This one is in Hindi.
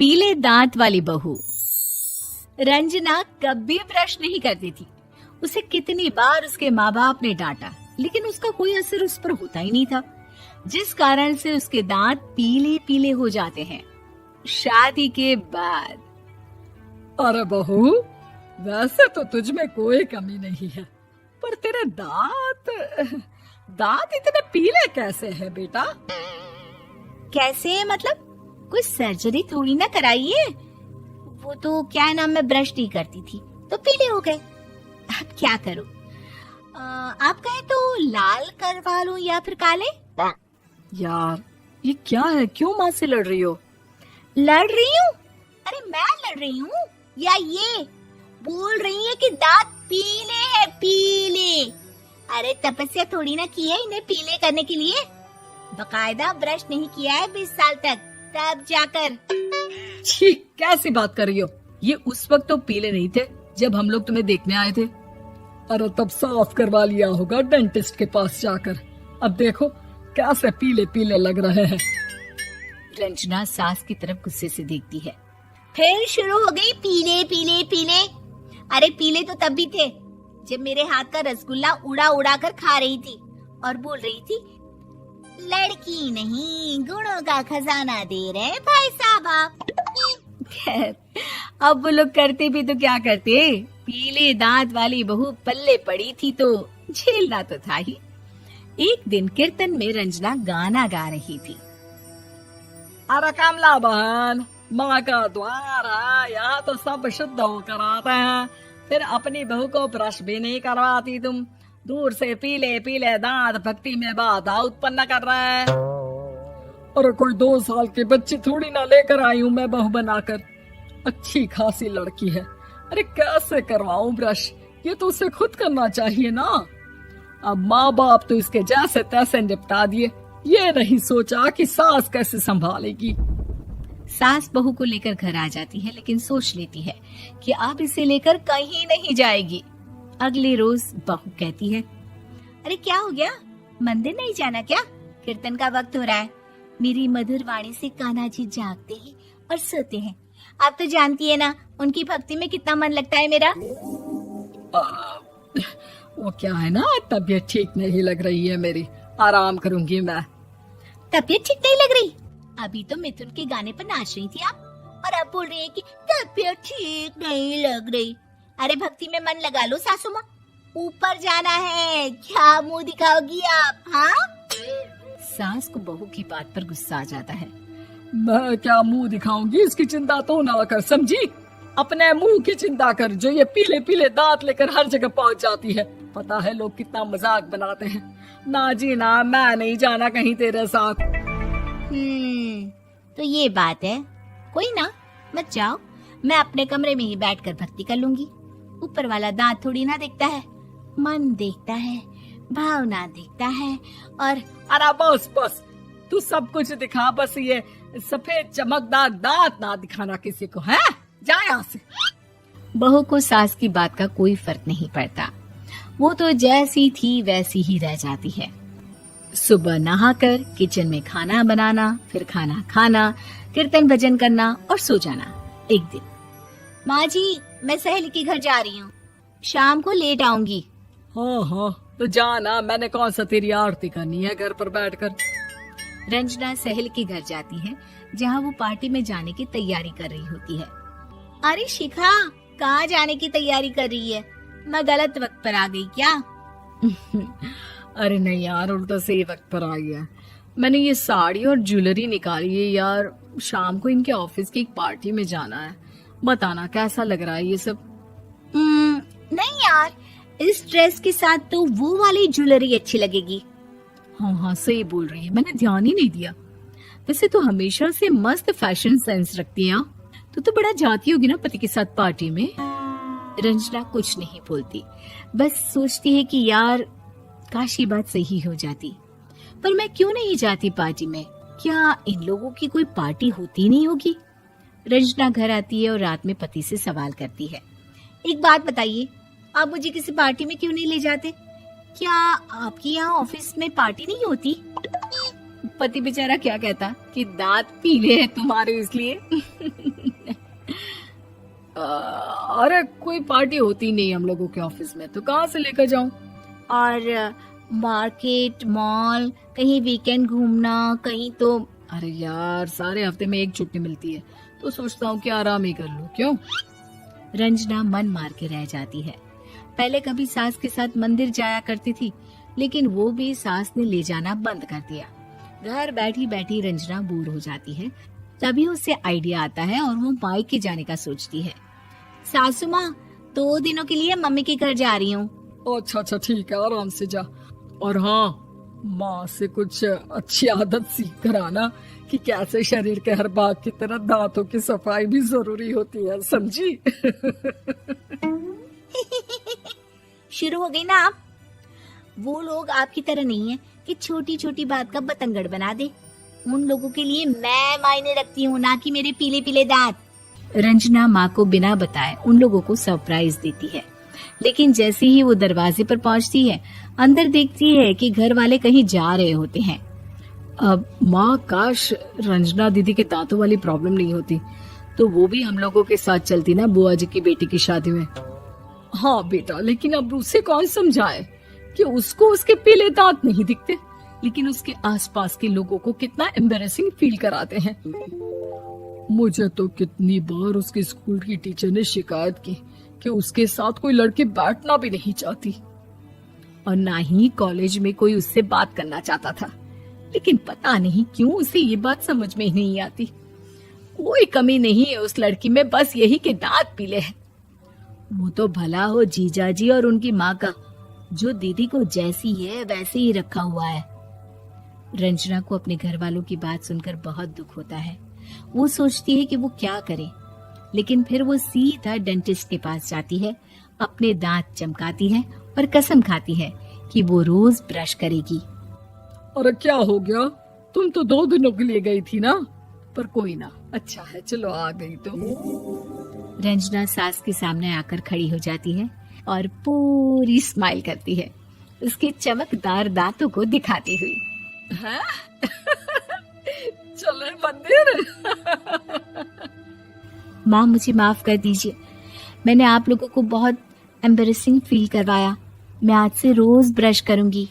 पीले दांत वाली बहू। रंजना कभी ब्रश नहीं करती थी। उसे कितनी बार उसके माँ बाप ने डांटा, लेकिन उसका कोई असर उस पर होता ही नहीं था, जिस कारण से उसके दांत पीले पीले हो जाते हैं। शादी के बाद। अरे बहू, वैसे तो तुझ में कोई कमी नहीं है, पर तेरे दांत इतने पीले कैसे हैं बेटा? कैसे मतलब? कोई सर्जरी थोड़ी ना कराई है। वो तो क्या नाम, मैं ब्रश नहीं करती थी तो पीले हो गए। अब क्या करूं? आप कहे तो लाल करवा लूं या फिर काले? यार ये क्या है, क्यों माँ से लड़ रही हो? लड़ रही हूँ? अरे मैं लड़ रही हूँ या ये बोल रही है कि दांत पीले हैं, पीले। अरे तपस्या थोड़ी ना की है इन्हें पीले करने के लिए। बकायदा ब्रश नहीं किया है 20 साल तक, तब जाकर। छी, कैसी बात कर रही हो? ये उस वक्त तो पीले नहीं थे जब हम लोग तुम्हें देखने आए थे। अरे तब साफ करवा लिया होगा डेंटिस्ट के पास जाकर। अब देखो कैसे पीले पीले लग रहे हैं। रंजना सास की तरफ गुस्से से देखती है। फिर शुरू हो गई पीले पीले पीले। अरे पीले तो तब भी थे जब मेरे हाथ का रसगुल्ला उड़ा उड़ा कर खा रही थी और बोल रही थी, लड़की नहीं गुणों का खजाना दे रहे भाई साहब आप। खैर, अब वो लोग करते भी तो क्या करते, पीले दांत वाली बहू पल्ले पड़ी थी तो झेलना तो था ही। एक दिन कीर्तन में रंजना गाना गा रही थी। अरे कमला बहन, माँ का द्वार है, यहाँ तो सब शुद्ध होकर आते हैं, फिर अपनी बहू को ब्रश भी नहीं करवाती तुम। दूर से पीले पीले दांत भक्ति में बाधा उत्पन्न कर रहे हैं। अरे कोई 2 साल के बच्चे थोड़ी ना लेकर आई हूँ मैं बहू बनाकर। अच्छी खासी लड़की है, अरे कैसे करवाऊं ब्रश? ये तो उसे खुद करना चाहिए ना। अब माँ बाप तो इसके जैसे तैसे निपटा दिए, ये नहीं सोचा कि सास कैसे संभालेगी। सास बहू को लेकर घर आ जाती है, लेकिन सोच लेती है कि अब इसे लेकर कहीं नहीं जाएगी। अगले रोज बहू कहती है, अरे क्या हो गया, मंदिर नहीं जाना क्या? कीर्तन का वक्त हो रहा है। मेरी मधुर वाणी से कान्हा जी जागते हैं और सोते हैं। आप तो जानती है ना उनकी भक्ति में कितना मन लगता है मेरा। वो क्या है ना, तबीयत ठीक नहीं लग रही है मेरी, आराम करूंगी मैं। तबीयत ठीक नहीं लग रही? अभी तो मिथुन के गाने पर नाच रही थी आप, और अब बोल रही है कि तबीयत ठीक नहीं लग रही। अरे भक्ति में मन लगा लो सासू माँ, ऊपर जाना है, क्या मुंह दिखाओगी आप? हाँ? सास को बहू की बात पर गुस्सा आ जाता है। मैं क्या मुंह दिखाऊंगी, इसकी चिंता तो ना कर, समझी? अपने मुंह की चिंता कर, जो ये पीले पीले दांत लेकर हर जगह पहुंच जाती है। पता है लोग कितना मजाक बनाते हैं। ना जी ना, मैं नहीं जाना कहीं तेरे साथ। तो ये बात है। कोई ना, मत जाओ, मैं अपने कमरे में ही बैठकर भक्ति कर लूंगी। ऊपर वाला दांत थोड़ी ना देखता है, मन देखता है, भावना देखता है। और अरे बस बस, तू सब कुछ दिखा, बस ये सफेद चमकदार दांत ना दिखाना किसी को, है? जा यहाँ से। बहू को सास की बात का कोई फर्क नहीं पड़ता, वो तो जैसी थी वैसी ही रह जाती है। सुबह नहाकर किचन में खाना बनाना, फिर खाना खाना, कीर्तन भजन करना और सो जाना। एक दिन, माँ जी मैं सहेली के घर जा रही हूँ, शाम को लेट आऊंगी। हाँ, तो जाना, मैंने कौन सा तेरी आरती करनी है घर पर बैठकर। रंजना सहेली के घर जाती है, जहाँ वो पार्टी में जाने की तैयारी कर रही होती है। अरे शिखा, कहाँ जाने की तैयारी कर रही है? मैं गलत वक्त पर आ गई क्या? अरे नहीं यार, उल्टा सही वक्त पर आई है। मैंने ये साड़ी और ज्वेलरी निकाली है यार, शाम को इनके ऑफिस की एक पार्टी में जाना है। बताना कैसा लग रहा है ये सब? नहीं यार, इस ड्रेस के साथ तो वो वाली ज्वेलरी अच्छी लगेगी। हाँ, सही बोल रही है, मैंने ध्यान ही नहीं दिया। वैसे तो हमेशा से मस्त फैशन सेंस रखती है। तो बड़ा जाती होगी ना पति के साथ पार्टी में। रंजना कुछ नहीं बोलती, बस सोचती है कि यार काश ये बात सही हो जाती, पर मैं क्यों नहीं जाती पार्टी में? क्या इन लोगों की कोई पार्टी होती नहीं होगी? रंजना घर आती है और रात में पति से सवाल करती है, एक बात बताइए, आप मुझे किसी पार्टी में क्यों नहीं ले जाते? क्या आपके यहाँ ऑफिस में पार्टी नहीं होती? पति बेचारा क्या कहता कि दांत पीले हैं तुम्हारे इसलिए। अरे कोई पार्टी होती नहीं हम लोगों के ऑफिस में, तो कहाँ से लेकर जाऊं? और मार्केट, मॉल, कहीं वीकेंड घूमना, कहीं तो। अरे यार सारे हफ्ते में एक छुट्टी मिलती है, तो सोचता हूँ कि आराम ही कर लूं। क्यों? रंजना मन मार के रह जाती है। पहले कभी सास के साथ मंदिर जाया करती थी, लेकिन वो भी सास ने ले जाना बंद कर दिया। घर बैठी बैठी रंजना बोर हो जाती है। तभी उसे आइडिया आता है और वो मायके जाने का सोचती है। सासू माँ, 2 दिनों के लिए मम्मी के घर जा रही हूँ। अच्छा अच्छा ठीक है, आराम से जा। और हाँ, माँ से कुछ अच्छी आदत सीख कर आना कि कैसे शरीर के हर भाग की तरह दांतों की सफाई भी जरूरी होती है, समझी? शुरू हो गई ना आप। वो लोग आपकी तरह नहीं है कि छोटी छोटी बात का बतंगड़ बना दे। उन लोगों के लिए मैं मायने रखती हूँ, ना कि मेरे पीले पीले दांत। रंजना माँ को बिना बताए उन लोगों को सरप्राइज देती है, लेकिन जैसे ही वो दरवाजे पर पहुंचती है, अंदर देखती है कि घर वाले कहीं जा रहे होते हैं। अब माँ, काश रंजना दीदी के दांतों वाली प्रॉब्लम नहीं होती, तो वो भी हम लोगों के साथ चलती ना बुआ जी की बेटी की शादी में। हाँ बेटा, लेकिन अब उसे कौन समझाए कि उसको उसके पीले दांत नहीं दिखते, लेकिन उसके आसपास के लोगों को कितना एम्बैरेसिंग फील कराते हैं। मुझे तो कितनी बार उसके स्कूल की टीचर ने शिकायत की कि उसके साथ कोई लड़की बैठना भी नहीं चाहती, और ना ही कॉलेज में कोई उससे बात करना चाहता था। लेकिन पता नहीं क्यों उसे ये बात समझ में ही नहीं आती। कोई कमी नहीं है उस लड़की में, बस यही कि दांत पीले हैं। वो तो भला हो जीजा जी और उनकी माँ का, जो दीदी को जैसी है वैसे ही रखा हुआ है। रंजना को अपने घर वालों की बात सुनकर बहुत दुख होता है। वो सोचती है कि वो क्या करे, लेकिन फिर वो सीधा डेंटिस्ट के पास जाती है, अपने दांत चमकाती है और कसम खाती है कि वो रोज ब्रश करेगी। अरे क्या हो गया? तुम तो 2 दिनों के लिए गई थी ना, पर कोई ना, अच्छा है, चलो आ गई तो। रंजना सास के सामने आकर खड़ी हो जाती है और पूरी स्माइल करती है, उसके चमकदार दांतों को दिखाती हुई। है? चले मंदिर। माँ, मुझे माफ कर दीजिए, मैंने आप लोगों को बहुत एम्बैरेसिंग फील करवाया। मैं आज से रोज ब्रश करूंगी।